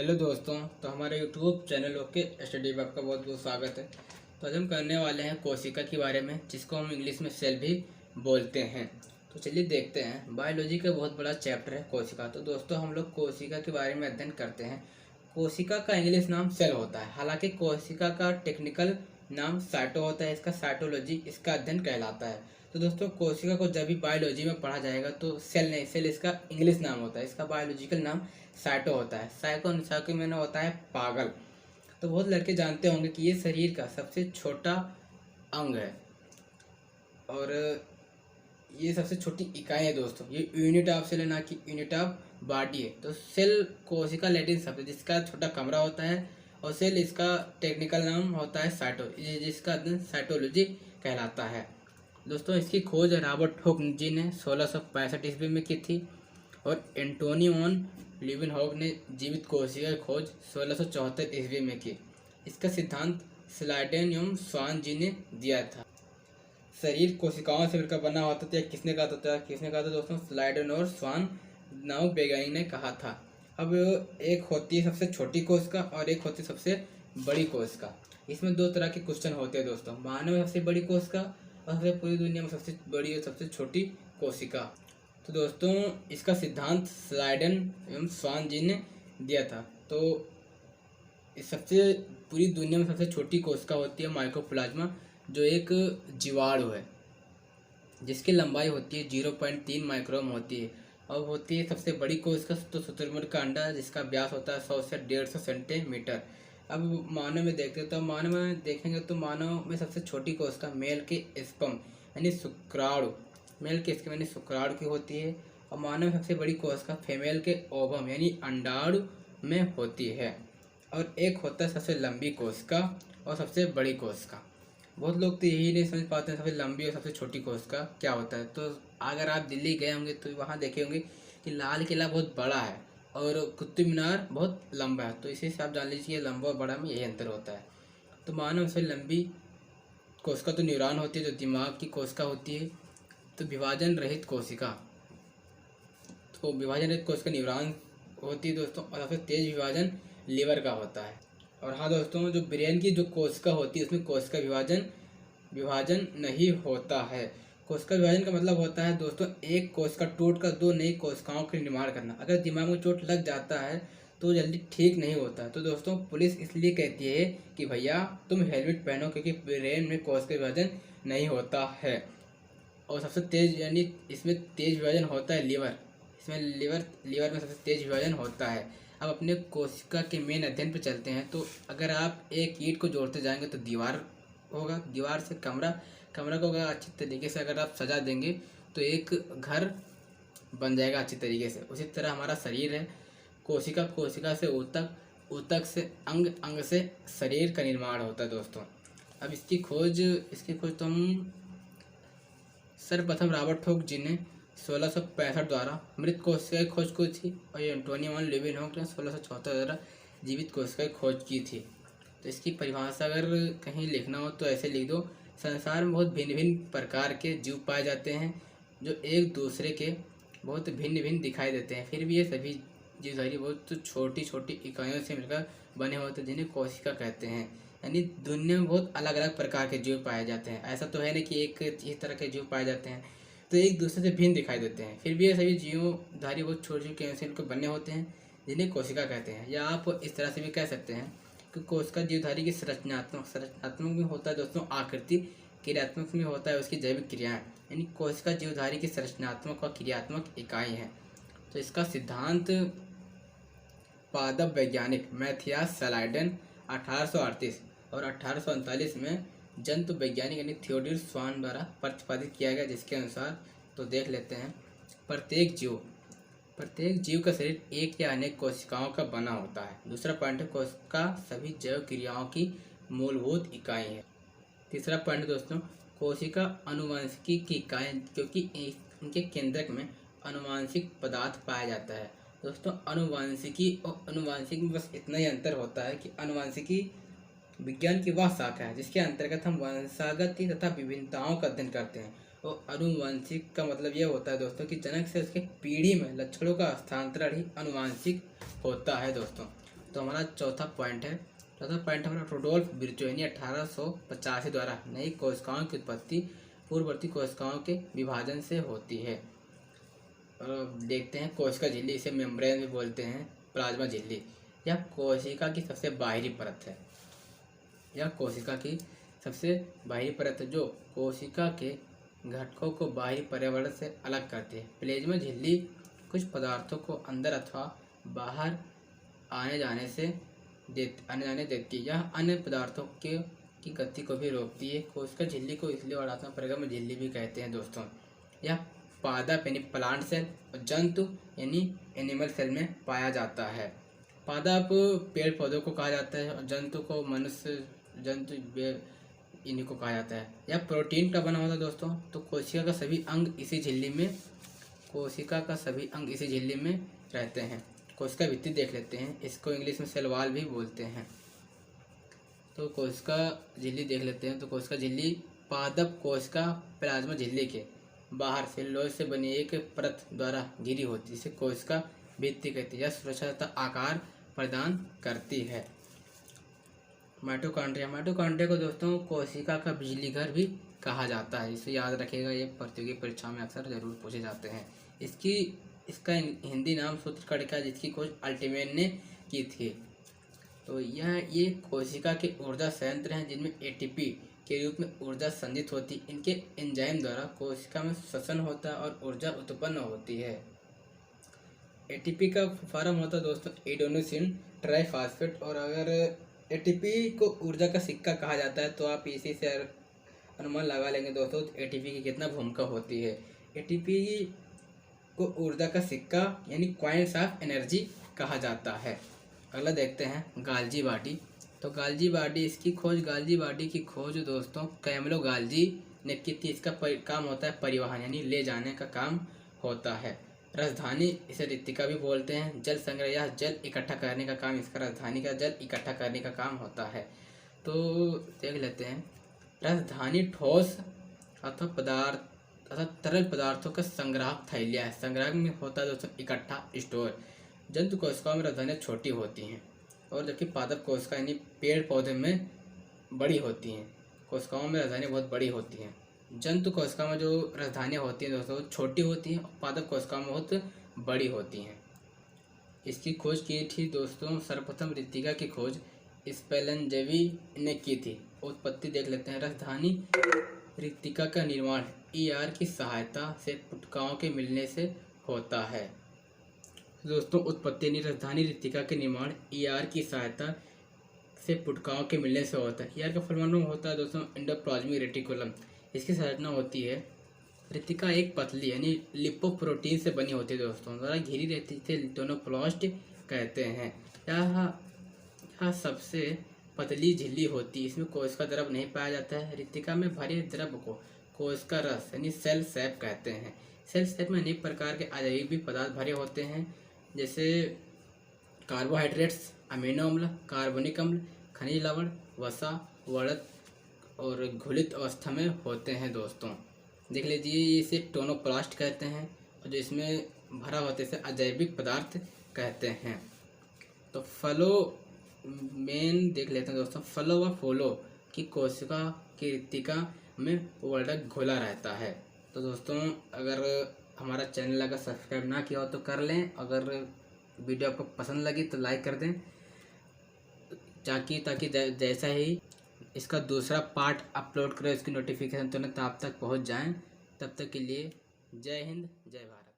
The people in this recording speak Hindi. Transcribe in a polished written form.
हेलो दोस्तों, तो हमारे यूट्यूब चैनल ओके स्टडी में आपका बहुत बहुत स्वागत है। तो आज हम करने वाले हैं कोशिका के बारे में, जिसको हम इंग्लिश में सेल भी बोलते हैं। तो चलिए देखते हैं। बायोलॉजी का बहुत बड़ा चैप्टर है कोशिका। तो दोस्तों हम लोग कोशिका के बारे में अध्ययन करते हैं। कोशिका का इंग्लिश नाम सेल होता है, हालांकि कोशिका का टेक्निकल नाम साइटो होता है। इसका साइटोलॉजी इसका अध्ययन कहलाता है। तो दोस्तों कोशिका को जब भी बायोलॉजी में पढ़ा जाएगा तो सेल नहीं, सेल इसका इंग्लिश नाम होता है। इसका बायोलॉजिकल नाम साइटो होता है। साइको में होता है पागल। तो बहुत लड़के जानते होंगे कि ये शरीर का सबसे छोटा अंग है और ये सबसे छोटी इकाई है दोस्तों। ये यूनिट ऑफ सेल है, ना कि यूनिट ऑफ बॉडी है। तो सेल कोशिका लैटिन शब्द जिसका छोटा कमरा होता है, और सेल इसका टेक्निकल नाम होता है साइटो, जिसका साइटोलॉजी कहलाता है। दोस्तों इसकी खोज रॉबर्ट हुक जी ने 1665 ईस्वी में की थी, और एंटोनी ऑन लीवेनहॉक ने जीवित कोशिका की खोज 1674 ईस्वी में की। इसका सिद्धांत स्लाइडेन एवं स्वान जी ने दिया था। शरीर कोशिकाओं से मिलकर बना होता था। किसने कहा था दोस्तों? स्लाइडेन और स्वान नामक वैज्ञानिक ने कहा था। अब एक होती है सबसे छोटी कोशिका और एक होती है सबसे बड़ी कोशिका। इसमें दो तरह के क्वेश्चन होते हैं दोस्तों, मानव में सबसे बड़ी कोशिका और सबसे पूरी दुनिया में सबसे बड़ी और सबसे छोटी कोशिका। तो दोस्तों इसका सिद्धांत स्लाइडन एवं स्वान जी ने दिया था। तो इस सबसे पूरी दुनिया में सबसे छोटी कोशिका होती है माइकोप्लाज्मा, जो एक जीवाणु है जिसकी लंबाई होती है 0.3 माइक्रोन होती है। और होती है सबसे बड़ी कोशिका तो शुतुरमुर्ग का अंडा, जिसका व्यास होता है 100 से 150 सेंटीमीटर। अब मानव में देखते तो मानव में देखेंगे तो मानव में सबसे छोटी कोशिका मेल के स्पर्म यानी शुक्राणु, मेल के स्पर्म यानी शुक्राणु की होती है। और मानव में सबसे बड़ी कोशिका फीमेल के ओवम यानी अंडाणु में होती है। और एक होता है सबसे लंबी कोशिका और सबसे बड़ी कोशिका। बहुत लोग तो यही नहीं समझ पाते हैं सबसे लंबी और सबसे छोटी कोशिका क्या होता है। तो अगर आप दिल्ली गए होंगे तो वहाँ देखे होंगे कि लाल किला बहुत बड़ा है और कुतुब मीनार बहुत लंबा है। तो इसी से आप जान लीजिए लंबा और बड़ा में यही अंतर होता है। तो मानव सबसे लंबी कोशिका तो न्यूरॉन होती है, जो दिमाग की कोशिका होती है। तो विभाजन रहित कोशिका, तो विभाजन रहित कोशिका न्यूरॉन होती है दोस्तों। और सबसे तेज विभाजन लीवर का होता है। और हाँ दोस्तों, जो ब्रेन की जो कोशिका होती है उसमें कोशिका विभाजन नहीं होता है। कोशिका विभाजन का मतलब होता है दोस्तों एक कोशिका टूट कर दो नई कोशिकाओं का निर्माण करना। अगर दिमाग में चोट लग जाता है तो जल्दी ठीक नहीं होता। तो दोस्तों पुलिस इसलिए कहती है कि भैया तुम हेलमेट पहनो, क्योंकि ब्रेन में कोशिका विभाजन नहीं होता है। और सबसे तेज यानी इसमें तेज विभाजन होता है लीवर। इसमें लीवर में सबसे तेज विभाजन होता है। अब अपने कोशिका के मेन अध्ययन पर चलते हैं। तो अगर आप एक ईंट को जोड़ते जाएंगे तो दीवार होगा, दीवार से कमरा को अगर अच्छी तरीके से अगर आप सजा देंगे तो एक घर बन जाएगा अच्छी तरीके से। उसी तरह हमारा शरीर है, कोशिका से ऊतक से अंग से शरीर का निर्माण होता है दोस्तों। अब इसकी खोज तो हम सर्वप्रथम रॉबर्ट हुक जी ने 1665 द्वारा मृत कोशिका की खोज की थी, और ये एंटोनी ऑन लीवेनहॉक ने 1674 द्वारा जीवित कोशिका की खोज की थी। तो इसकी परिभाषा अगर कहीं लिखना हो तो ऐसे लिख दो, संसार में बहुत भिन्न भिन्न प्रकार के जीव पाए जाते हैं जो एक दूसरे के बहुत भिन्न भिन्न दिखाई देते हैं, फिर भी ये सभी जीवधारी बहुत छोटी छोटी इकाइयों से मिलकर बने होते हैं, जिन्हें कोशिका कहते हैं। यानी दुनिया में बहुत अलग अलग प्रकार के जीव पाए जाते हैं। ऐसा तो है नहीं कि एक इस तरह के जीव पाए जाते हैं, तो एक दूसरे से भिन्न दिखाई देते हैं, फिर भी ये सभी जीवधारी बहुत छोटे छोटे इकाइयों से मिलकर बने होते हैं, जिन्हें कोशिका कहते हैं। या आप इस तरह से भी कह सकते हैं कि कोशिका जीवधारी की संरचनात्मक में होता है दोस्तों आकृति, क्रियात्मक में होता है उसकी जैविक क्रियाएं। यानी कोशिका जीवधारी की संरचनात्मक और क्रियात्मक इकाई है। तो इसका सिद्धांत पादप वैज्ञानिक मैथियास स्लाइडेन 1838 और 1839 में जंतु वैज्ञानिक यानी थियोडोर स्वान द्वारा प्रतिपादित किया गया, जिसके अनुसार तो देख लेते हैं। प्रत्येक जीव का शरीर एक या अनेक कोशिकाओं का बना होता है। दूसरा पॉइंट है कोशिका सभी जैव क्रियाओं की मूलभूत इकाई है। तीसरा पॉइंट दोस्तों, कोशिका आनुवंशिकी की इकाई, क्योंकि इनके केंद्रक में आनुवंशिक पदार्थ पाया जाता है। दोस्तों आनुवंशिकी और आनुवंशिक में बस इतना ही अंतर होता है कि आनुवंशिकी विज्ञान की वह शाखा है जिसके अंतर्गत हम वंशागत तथा विभिन्नताओं का अध्ययन करते हैं। और आनुवंशिक का मतलब यह होता है दोस्तों कि जनक से उसके पीढ़ी में लक्षणों का हस्तांतरण ही आनुवंशिक होता है दोस्तों। तो हमारा चौथा पॉइंट है हमारा रुडोल्फ विर्चो यानी 1885 द्वारा नई कोशिकाओं की उत्पत्ति पूर्ववर्ती कोशिकाओं के विभाजन से होती है। और अब देखते हैं कोशिका झिल्ली, इसे मेम्ब्रेन भी बोलते हैं, प्लाज्मा झिल्ली। यह कोशिका की सबसे बाहरी परत है। यह कोशिका की सबसे बाहरी परत है जो कोशिका के घटकों को बाहरी पर्यावरण से अलग करती है। प्लाज्मा झिल्ली कुछ पदार्थों को अंदर अथवा बाहर आने जाने देती है। यह अन्य पदार्थों की गति को भी रोकती है। कोशिका झिल्ली को इसलिए वर्णात्मक परिगम झिल्ली भी कहते हैं दोस्तों। यह पादप यानी प्लांट सेल और जंतु यानी एनिमल सेल में पाया जाता है। पादप पेड़ पौधों को कहा जाता है और जंतु को मनुष्य जंतु इन्हीं को कहा जाता है। यह प्रोटीन का बना होता है दोस्तों। तो कोशिका का सभी अंग इसी झिल्ली में रहते हैं। कोशिका भित्ति देख लेते हैं, इसको इंग्लिश में सेल वॉल भी बोलते हैं। तो कोशिका झिल्ली देख लेते हैं। तो कोशिका झिल्ली पादप कोशिका प्लाज्मा झिल्ली के बाहर सेलुलोज से बनी एक परत द्वारा घिरी होती है, जिसे कोशिका भित्ति कहती है। यह सुरक्षा तथा आकार प्रदान करती है। माइटोकॉन्ड्रिया को दोस्तों कोशिका का बिजली घर भी कहा जाता है। इसे याद रखिएगा, ये प्रतियोगी परीक्षा में अक्सर जरूर पूछे जाते हैं। इसका हिंदी नाम सूत्रकणिका, जिसकी खोज अल्टीमेन ने की थी। तो ये कोशिका के ऊर्जा संयंत्र हैं जिनमें एटीपी के रूप में ऊर्जा संचित होती। इनके एंजाइम द्वारा कोशिका में श्वसन होता है और ऊर्जा उत्पन्न होती है। एटीपी का फॉर्म होता है दोस्तों एडेनोसिन ट्राइफॉस्फेट। और अगर एटीपी को ऊर्जा का सिक्का कहा जाता है तो आप इसी से अनुमान लगा लेंगे दोस्तों एटीपी की कितना भूमिका होती है। एटीपी को ऊर्जा का सिक्का यानी कॉइन्स ऑफ एनर्जी कहा जाता है। अगला देखते हैं गाल्जी बॉडी। तो गाल्जी बॉडी की खोज दोस्तों कैमलो गाल्जी ने की थी। इसका काम होता है परिवहन यानी ले जाने का काम होता है। राजधानी, इसे रिक्तिका भी बोलते हैं। जल संग्रह या जल इकट्ठा करने का काम इसका राजधानी का जल इकट्ठा करने का काम होता है। तो देख लेते हैं, राजधानी ठोस अथवा तरल पदार्थों का संग्राहक थैलिया है। संग्राहक में होता है दोस्तों इकट्ठा स्टोर। जंतु कोशिकाओं में राजधानियाँ छोटी होती हैं और जबकि पादप कोशिका यानी पेड़ पौधे में बड़ी होती हैं। कोशिकाओं में राजधानियाँ बहुत बड़ी होती हैं। जंतु कोशिका में जो राजधानियाँ होती हैं दोस्तों छोटी होती हैं और पादप कोशिका में बहुत बड़ी होती हैं। इसकी खोज की थी दोस्तों सर्वप्रथम रिक्तिका की खोज स्पेलेंजेवी ने की थी। उत्पत्ति देख लेते हैं। राजधानी रिक्तिका का निर्माण ईआर की सहायता से पुटकाओं के मिलने से होता है। दोस्तों उत्पत्ति यानी राजधानी रिक्तिका के निर्माण ईआर की सहायता से पुटकाओं के मिलने से होता है। ईआर का फुल फॉर्म होता है दोस्तों एंडोप्लाज्मिक रेटिकुलम। इसकी संरचना होती है, रिक्तिका एक पतली यानी लिपोप्रोटीन से बनी होती है दोस्तों, द्वारा घिरी रहती है, लिटोनोप्लास्ट कहते हैं। यह सबसे पतली झिल्ली होती है। इसमें कोशिका द्रव नहीं पाया जाता है। रिक्तिका में भरे द्रव को कोशिका रस यानी सेल सैप कहते हैं। सेल सैप में अनेक प्रकार के अजैविक पदार्थ भरे होते हैं, जैसे कार्बोहाइड्रेट्स, अमीनो अम्ल, कार्बनिक अम्ल, खनिज लवण, वसा, वड़त और घुलित अवस्था में होते हैं दोस्तों। देख लीजिए, इसे टोनोप्लास्ट कहते हैं और जो इसमें भरा होते से अजैविक पदार्थ कहते हैं। तो मेन देख लेते हैं दोस्तों। फलो व फोलो की कोशिका की रिक्तिका में वर्णक घुला रहता है। तो दोस्तों अगर हमारा चैनल अगर सब्सक्राइब ना किया हो तो कर लें। अगर वीडियो आपको पसंद लगी तो लाइक कर दें, ताकि जैसा ही इसका दूसरा पार्ट अपलोड करें उसकी नोटिफिकेशन तुरंत आप तक पहुंच जाएं। तब तक के लिए जय हिंद, जय भारत।